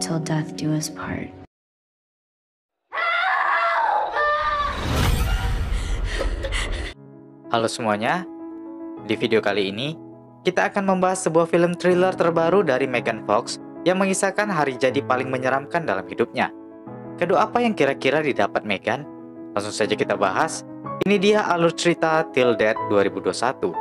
till death do us part. Halo semuanya, di video kali ini kita akan membahas sebuah film thriller terbaru dari Megan Fox yang mengisahkan hari jadi paling menyeramkan dalam hidupnya. Kedua apa yang kira-kira didapat Megan? Langsung saja kita bahas. Ini dia alur cerita Till Death 2021.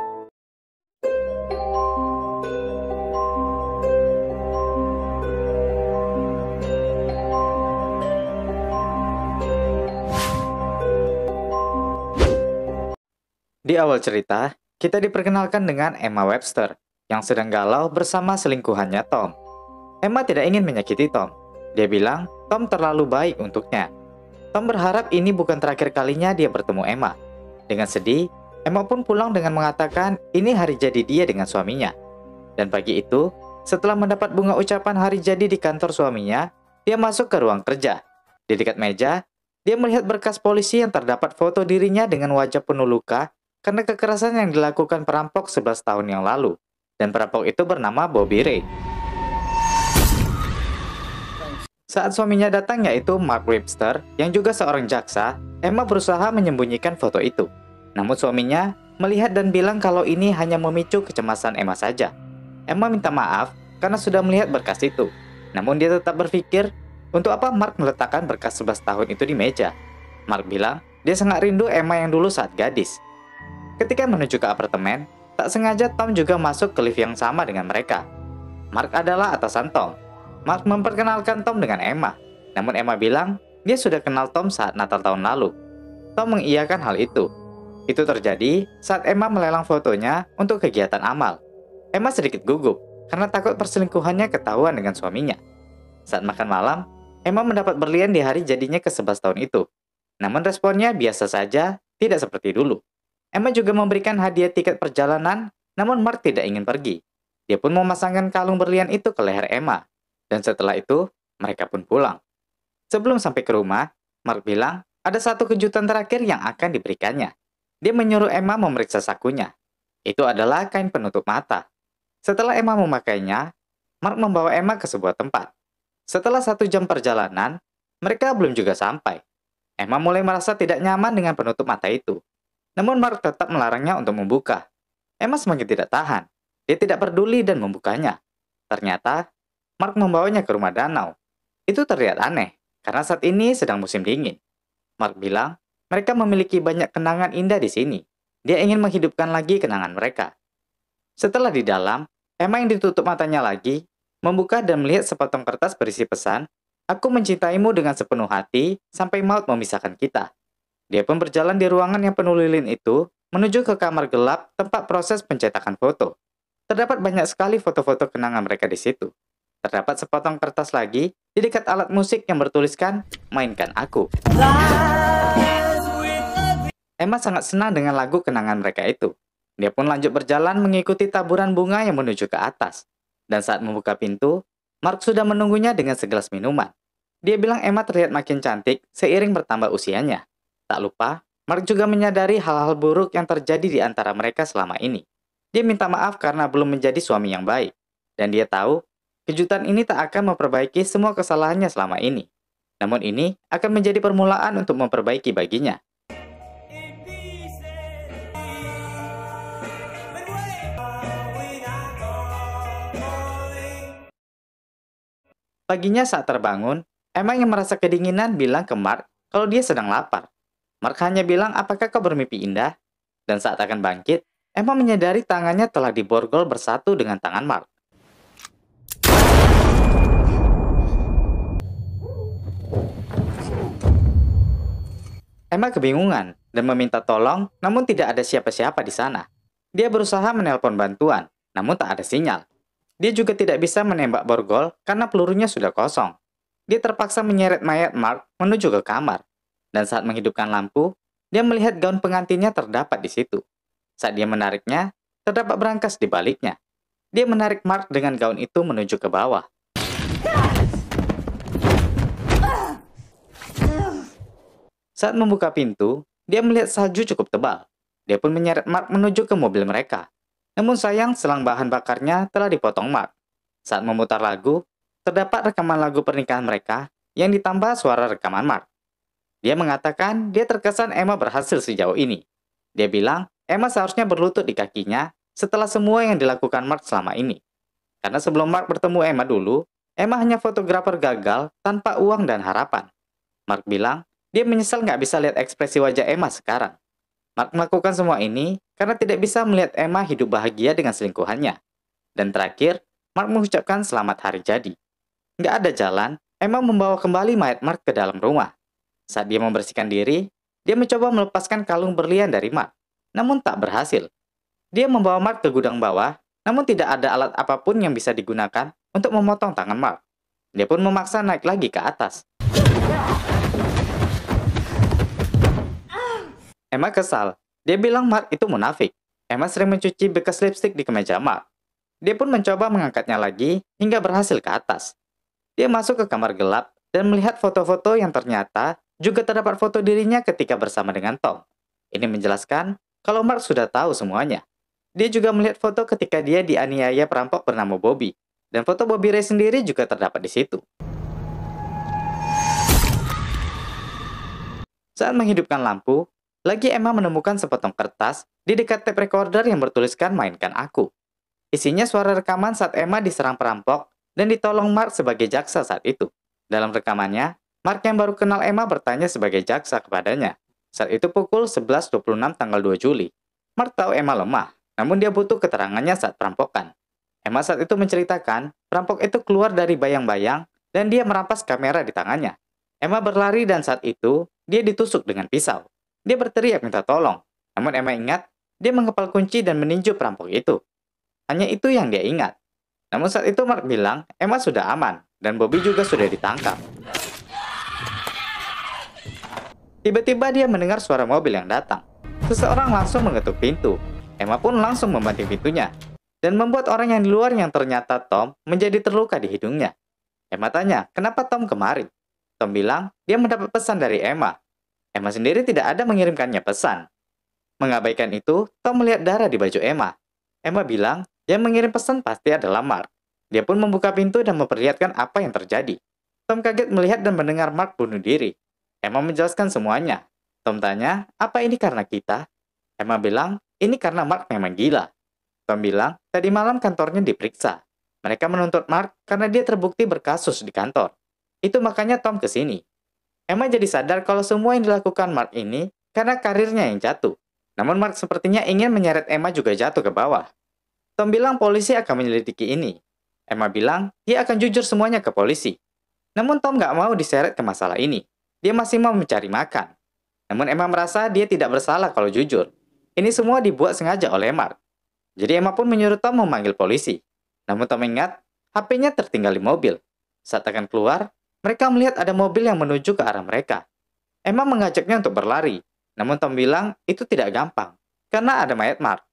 Di awal cerita, kita diperkenalkan dengan Emma Webster yang sedang galau bersama selingkuhannya Tom. Emma tidak ingin menyakiti Tom. Dia bilang Tom terlalu baik untuknya. Tom berharap ini bukan terakhir kalinya dia bertemu Emma. Dengan sedih, Emma pun pulang dengan mengatakan ini hari jadi dia dengan suaminya. Dan pagi itu, setelah mendapat bunga ucapan hari jadi di kantor suaminya, dia masuk ke ruang kerja. Di dekat meja, dia melihat berkas polisi yang terdapat foto dirinya dengan wajah penuh luka karena kekerasan yang dilakukan perampok 11 tahun yang lalu. Dan perampok itu bernama Bobby Ray. Saat suaminya datang yaitu Mark Webster, yang juga seorang jaksa, Emma berusaha menyembunyikan foto itu. Namun suaminya melihat dan bilang kalau ini hanya memicu kecemasan Emma saja. Emma minta maaf karena sudah melihat berkas itu. Namun dia tetap berpikir, untuk apa Mark meletakkan berkas 11 tahun itu di meja? Mark bilang, dia sangat rindu Emma yang dulu saat gadis. Ketika menuju ke apartemen, tak sengaja Tom juga masuk ke lift yang sama dengan mereka. Mark adalah atasan Tom. Mark memperkenalkan Tom dengan Emma. Namun Emma bilang, dia sudah kenal Tom saat Natal tahun lalu. Tom mengiyakan hal itu. Itu terjadi saat Emma melelang fotonya untuk kegiatan amal. Emma sedikit gugup, karena takut perselingkuhannya ketahuan dengan suaminya. Saat makan malam, Emma mendapat berlian di hari jadinya ke-11 tahun itu. Namun responnya biasa saja, tidak seperti dulu. Emma juga memberikan hadiah tiket perjalanan, namun Mark tidak ingin pergi. Dia pun memasangkan kalung berlian itu ke leher Emma. Dan setelah itu, mereka pun pulang. Sebelum sampai ke rumah, Mark bilang ada satu kejutan terakhir yang akan diberikannya. Dia menyuruh Emma memeriksa sakunya. Itu adalah kain penutup mata. Setelah Emma memakainya, Mark membawa Emma ke sebuah tempat. Setelah 1 jam perjalanan, mereka belum juga sampai. Emma mulai merasa tidak nyaman dengan penutup mata itu. Namun Mark tetap melarangnya untuk membuka. Emma semakin tidak tahan. Dia tidak peduli dan membukanya. Ternyata, Mark membawanya ke rumah danau. Itu terlihat aneh, karena saat ini sedang musim dingin. Mark bilang, mereka memiliki banyak kenangan indah di sini. Dia ingin menghidupkan lagi kenangan mereka. Setelah di dalam, Emma yang ditutup matanya lagi, membuka dan melihat sepotong kertas berisi pesan, "Aku mencintaimu dengan sepenuh hati, sampai maut memisahkan kita." Dia pun berjalan di ruangan yang penuh lilin itu, menuju ke kamar gelap tempat proses pencetakan foto. Terdapat banyak sekali foto-foto kenangan mereka di situ. Terdapat sepotong kertas lagi di dekat alat musik yang bertuliskan, "Mainkan Aku." Emma sangat senang dengan lagu kenangan mereka itu. Dia pun lanjut berjalan mengikuti taburan bunga yang menuju ke atas. Dan saat membuka pintu, Mark sudah menunggunya dengan segelas minuman. Dia bilang Emma terlihat makin cantik seiring bertambah usianya. Tak lupa, Mark juga menyadari hal-hal buruk yang terjadi di antara mereka selama ini. Dia minta maaf karena belum menjadi suami yang baik. Dan dia tahu, kejutan ini tak akan memperbaiki semua kesalahannya selama ini. Namun ini akan menjadi permulaan untuk memperbaiki baginya. Paginya saat terbangun, Emma yang merasa kedinginan bilang ke Mark kalau dia sedang lapar. Mark hanya bilang, "Apakah kau bermimpi indah?" Dan saat akan bangkit, Emma menyadari tangannya telah diborgol bersatu dengan tangan Mark. Emma kebingungan dan meminta tolong, namun tidak ada siapa-siapa di sana. Dia berusaha menelpon bantuan, namun tak ada sinyal. Dia juga tidak bisa menembak borgol karena pelurunya sudah kosong. Dia terpaksa menyeret mayat Mark menuju ke kamar. Dan saat menghidupkan lampu, dia melihat gaun pengantinnya terdapat di situ. Saat dia menariknya, terdapat berangkas di baliknya. Dia menarik Mark dengan gaun itu menuju ke bawah. Saat membuka pintu, dia melihat salju cukup tebal. Dia pun menyeret Mark menuju ke mobil mereka. Namun sayang, selang bahan bakarnya telah dipotong Mark. Saat memutar lagu, terdapat rekaman lagu pernikahan mereka yang ditambah suara rekaman Mark. Dia mengatakan dia terkesan Emma berhasil sejauh ini. Dia bilang Emma seharusnya berlutut di kakinya setelah semua yang dilakukan Mark selama ini. Karena sebelum Mark bertemu Emma dulu, Emma hanya fotografer gagal tanpa uang dan harapan. Mark bilang dia menyesal nggak bisa lihat ekspresi wajah Emma sekarang. Mark melakukan semua ini karena tidak bisa melihat Emma hidup bahagia dengan selingkuhannya. Dan terakhir, Mark mengucapkan selamat hari jadi. Nggak ada jalan, Emma membawa kembali mayat Mark ke dalam rumah. Saat dia membersihkan diri, dia mencoba melepaskan kalung berlian dari Mark, namun tak berhasil. Dia membawa Mark ke gudang bawah, namun tidak ada alat apapun yang bisa digunakan untuk memotong tangan Mark. Dia pun memaksa naik lagi ke atas. Emma kesal. Dia bilang Mark itu munafik. Emma sering mencuci bekas lipstik di kemeja Mark. Dia pun mencoba mengangkatnya lagi hingga berhasil ke atas. Dia masuk ke kamar gelap dan melihat foto-foto yang ternyata juga terdapat foto dirinya ketika bersama dengan Tom. Ini menjelaskan kalau Mark sudah tahu semuanya. Dia juga melihat foto ketika dia dianiaya perampok bernama Bobby. Dan foto Bobby Ray sendiri juga terdapat di situ. Saat menghidupkan lampu, lagi Emma menemukan sepotong kertas di dekat tape recorder yang bertuliskan "Mainkan Aku". Isinya suara rekaman saat Emma diserang perampok dan ditolong Mark sebagai jaksa saat itu. Dalam rekamannya, Mark yang baru kenal Emma bertanya sebagai jaksa kepadanya. Saat itu pukul 11.26 tanggal 2 Juli. Mark tahu Emma lemah, namun dia butuh keterangannya saat perampokan. Emma saat itu menceritakan, perampok itu keluar dari bayang-bayang dan dia merampas kamera di tangannya. Emma berlari dan saat itu, dia ditusuk dengan pisau. Dia berteriak minta tolong, namun Emma ingat, dia mengepal kunci dan meninju perampok itu. Hanya itu yang dia ingat. Namun saat itu Mark bilang, Emma sudah aman, dan Bobby juga sudah ditangkap. Tiba-tiba dia mendengar suara mobil yang datang. Seseorang langsung mengetuk pintu. Emma pun langsung membanting pintunya, dan membuat orang yang di luar yang ternyata Tom menjadi terluka di hidungnya. Emma tanya, kenapa Tom kemari? Tom bilang, dia mendapat pesan dari Emma. Emma sendiri tidak ada mengirimkannya pesan. Mengabaikan itu, Tom melihat darah di baju Emma. Emma bilang, yang mengirim pesan pasti adalah Mark. Dia pun membuka pintu dan memperlihatkan apa yang terjadi. Tom kaget melihat dan mendengar Mark bunuh diri. Emma menjelaskan semuanya. Tom tanya, apa ini karena kita? Emma bilang, ini karena Mark memang gila. Tom bilang, tadi malam kantornya diperiksa. Mereka menuntut Mark karena dia terbukti berkasus di kantor. Itu makanya Tom ke sini. Emma jadi sadar kalau semua yang dilakukan Mark ini karena karirnya yang jatuh. Namun Mark sepertinya ingin menyeret Emma juga jatuh ke bawah. Tom bilang polisi akan menyelidiki ini. Emma bilang dia akan jujur semuanya ke polisi. Namun Tom nggak mau diseret ke masalah ini. Dia masih mau mencari makan. Namun Emma merasa dia tidak bersalah kalau jujur. Ini semua dibuat sengaja oleh Mark. Jadi Emma pun menyuruh Tom memanggil polisi. Namun Tom ingat, HP-nya tertinggal di mobil. Saat akan keluar, mereka melihat ada mobil yang menuju ke arah mereka. Emma mengajaknya untuk berlari. Namun Tom bilang itu tidak gampang, karena ada mayat Mark.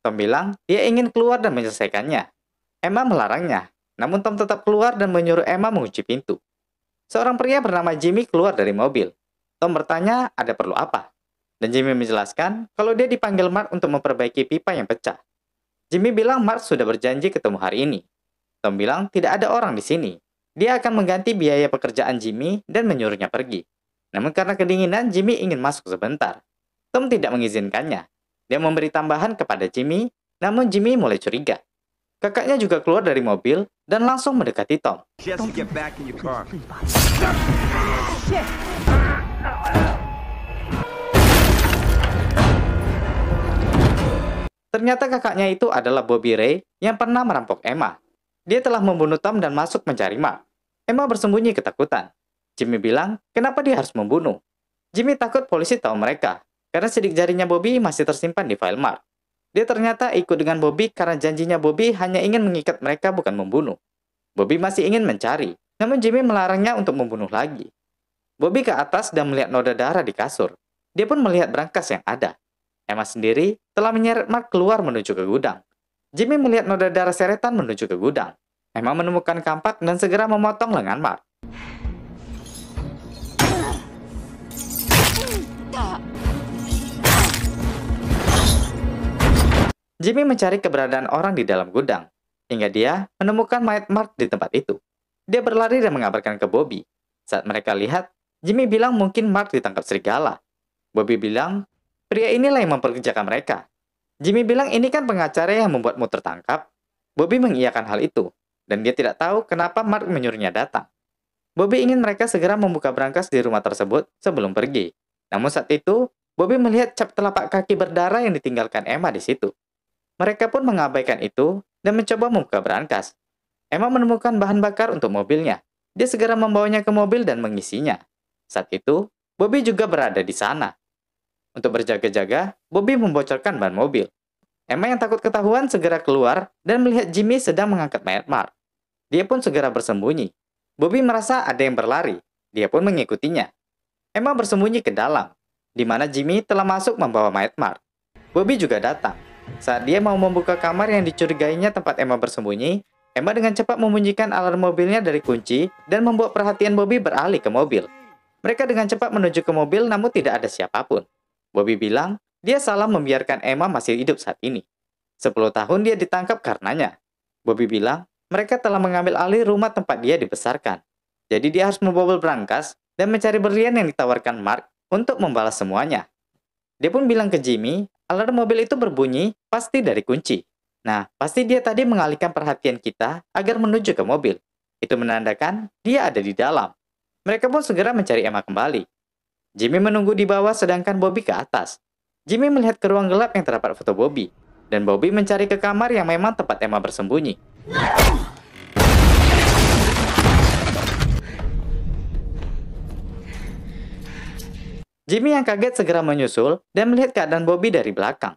Tom bilang dia ingin keluar dan menyelesaikannya. Emma melarangnya, namun Tom tetap keluar dan menyuruh Emma mengunci pintu. Seorang pria bernama Jimmy keluar dari mobil. Tom bertanya ada perlu apa. Dan Jimmy menjelaskan kalau dia dipanggil Mark untuk memperbaiki pipa yang pecah. Jimmy bilang Mark sudah berjanji ketemu hari ini. Tom bilang tidak ada orang di sini. Dia akan mengganti biaya pekerjaan Jimmy dan menyuruhnya pergi. Namun karena kedinginan, Jimmy ingin masuk sebentar. Tom tidak mengizinkannya. Dia memberi tambahan kepada Jimmy, namun Jimmy mulai curiga. Kakaknya juga keluar dari mobil dan langsung mendekati Tom. Jesse, get back in your car. Ternyata kakaknya itu adalah Bobby Ray yang pernah merampok Emma. Dia telah membunuh Tom dan masuk mencari Mark. Emma bersembunyi ketakutan. Jimmy bilang, kenapa dia harus membunuh? Jimmy takut polisi tahu mereka, karena sidik jarinya Bobby masih tersimpan di file Mark. Dia ternyata ikut dengan Bobby karena janjinya Bobby hanya ingin mengikat mereka bukan membunuh. Bobby masih ingin mencari, namun Jimmy melarangnya untuk membunuh lagi. Bobby ke atas dan melihat noda darah di kasur. Dia pun melihat brankas yang ada. Emma sendiri telah menyeret Mark keluar menuju ke gudang. Jimmy melihat noda darah seretan menuju ke gudang. Emma menemukan kampak dan segera memotong lengan Mark. Jimmy mencari keberadaan orang di dalam gudang, hingga dia menemukan mayat Mark di tempat itu. Dia berlari dan mengabarkan ke Bobby. Saat mereka lihat, Jimmy bilang mungkin Mark ditangkap serigala. Bobby bilang, pria inilah yang memperkerjakan mereka. Jimmy bilang ini kan pengacara yang membuatmu tertangkap. Bobby mengiyakan hal itu, dan dia tidak tahu kenapa Mark menyuruhnya datang. Bobby ingin mereka segera membuka berangkas di rumah tersebut sebelum pergi. Namun saat itu, Bobby melihat cap telapak kaki berdarah yang ditinggalkan Emma di situ. Mereka pun mengabaikan itu dan mencoba membuka berangkas. Emma menemukan bahan bakar untuk mobilnya. Dia segera membawanya ke mobil dan mengisinya. Saat itu, Bobby juga berada di sana. Untuk berjaga-jaga, Bobby membocorkan ban mobil. Emma yang takut ketahuan segera keluar dan melihat Jimmy sedang mengangkat mayat Mark. Dia pun segera bersembunyi. Bobby merasa ada yang berlari. Dia pun mengikutinya. Emma bersembunyi ke dalam, di mana Jimmy telah masuk membawa mayat Mark. Bobby juga datang. Saat dia mau membuka kamar yang dicurigainya tempat Emma bersembunyi, Emma dengan cepat membunyikan alarm mobilnya dari kunci dan membuat perhatian Bobby beralih ke mobil. Mereka dengan cepat menuju ke mobil namun tidak ada siapapun. Bobby bilang, dia salah membiarkan Emma masih hidup saat ini. 10 tahun dia ditangkap karenanya. Bobby bilang, mereka telah mengambil alih rumah tempat dia dibesarkan. Jadi dia harus membobol berangkas dan mencari berlian yang ditawarkan Mark untuk membalas semuanya. Dia pun bilang ke Jimmy, alarm mobil itu berbunyi pasti dari kunci. Nah, pasti dia tadi mengalihkan perhatian kita agar menuju ke mobil. Itu menandakan dia ada di dalam. Mereka pun segera mencari Emma kembali. Jimmy menunggu di bawah sedangkan Bobby ke atas. Jimmy melihat ke ruang gelap yang terdapat foto Bobby. Dan Bobby mencari ke kamar yang memang tempat Emma bersembunyi. Jimmy yang kaget segera menyusul dan melihat keadaan Bobby dari belakang.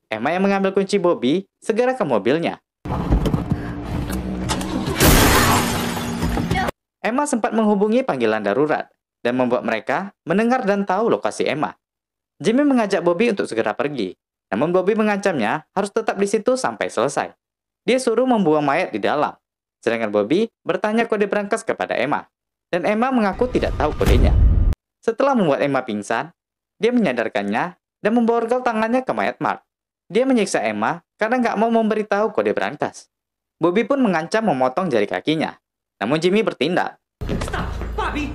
Emma yang mengambil kunci Bobby segera ke mobilnya. Emma sempat menghubungi panggilan darurat dan membuat mereka mendengar dan tahu lokasi Emma. Jimmy mengajak Bobby untuk segera pergi, namun Bobby mengancamnya harus tetap di situ sampai selesai. Dia suruh membuang mayat di dalam. Sedangkan Bobby bertanya kode berangkas kepada Emma, dan Emma mengaku tidak tahu kodenya. Setelah membuat Emma pingsan, dia menyadarkannya dan memborgol tangannya ke mayat Mark. Dia menyiksa Emma karena nggak mau memberitahu kode berangkas. Bobby pun mengancam memotong jari kakinya, namun Jimmy bertindak. Stop, Bobby!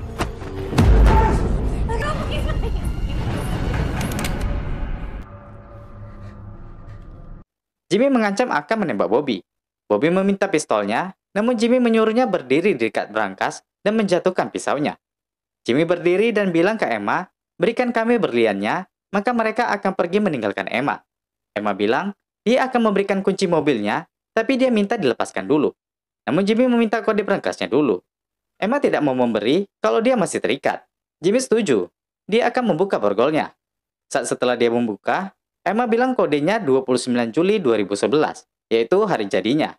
Jimmy mengancam akan menembak Bobby. Bobby meminta pistolnya, namun Jimmy menyuruhnya berdiri di dekat berangkas dan menjatuhkan pisaunya. Jimmy berdiri dan bilang ke Emma, berikan kami berliannya, maka mereka akan pergi meninggalkan Emma. Emma bilang, dia akan memberikan kunci mobilnya, tapi dia minta dilepaskan dulu. Namun Jimmy meminta kode berangkasnya dulu. Emma tidak mau memberi kalau dia masih terikat. Jimmy setuju, dia akan membuka borgolnya. Saat setelah dia membuka, Emma bilang kodenya 29 Juli 2011, yaitu hari jadinya.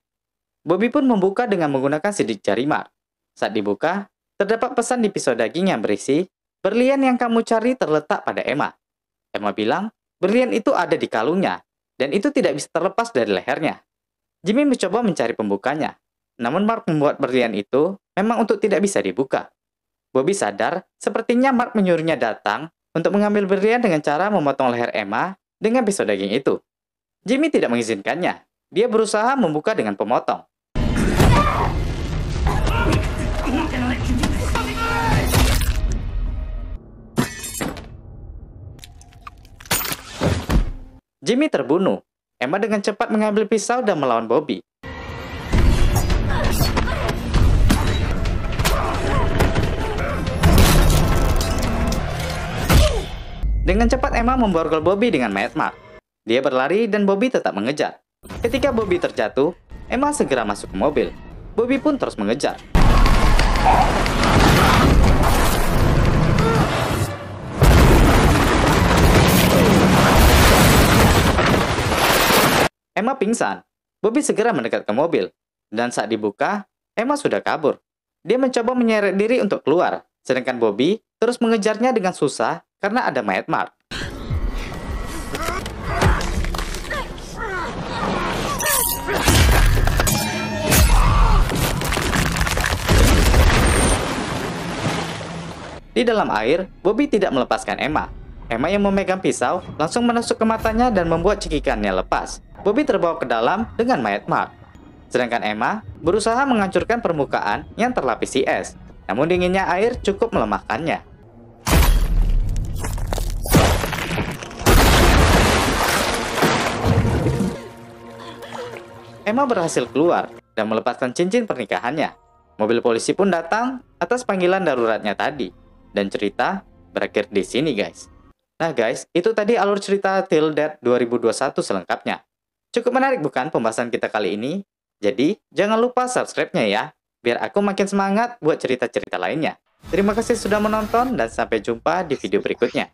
Bobby pun membuka dengan menggunakan sidik jari Mark. Saat dibuka, terdapat pesan di pisau daging yang berisi, berlian yang kamu cari terletak pada Emma. Emma bilang, berlian itu ada di kalungnya, dan itu tidak bisa terlepas dari lehernya. Jimmy mencoba mencari pembukanya, namun Mark membuat berlian itu memang untuk tidak bisa dibuka. Bobby sadar, sepertinya Mark menyuruhnya datang untuk mengambil berlian dengan cara memotong leher Emma dengan pisau daging itu. Jimmy tidak mengizinkannya. Dia berusaha membuka dengan pemotong. Jimmy terbunuh. Emma dengan cepat mengambil pisau dan melawan Bobby. Dengan cepat Emma memborgol Bobby dengan mayat Mark. Dia berlari dan Bobby tetap mengejar. Ketika Bobby terjatuh, Emma segera masuk ke mobil. Bobby pun terus mengejar. Emma pingsan. Bobby segera mendekat ke mobil. Dan saat dibuka, Emma sudah kabur. Dia mencoba menyeret diri untuk keluar. Sedangkan Bobby terus mengejarnya dengan susah karena ada mayat Mark. Di dalam air, Bobby tidak melepaskan Emma. Emma yang memegang pisau langsung menusuk ke matanya dan membuat cekikannya lepas. Bobby terbawa ke dalam dengan mayat Mark. Sedangkan Emma berusaha menghancurkan permukaan yang terlapisi es. Namun dinginnya air cukup melemahkannya. Emma berhasil keluar dan melepaskan cincin pernikahannya. Mobil polisi pun datang atas panggilan daruratnya tadi. Dan cerita berakhir di sini, guys. Nah guys, itu tadi alur cerita Till Death 2021 selengkapnya. Cukup menarik bukan pembahasan kita kali ini? Jadi, jangan lupa subscribe-nya ya, biar aku makin semangat buat cerita-cerita lainnya. Terima kasih sudah menonton dan sampai jumpa di video berikutnya.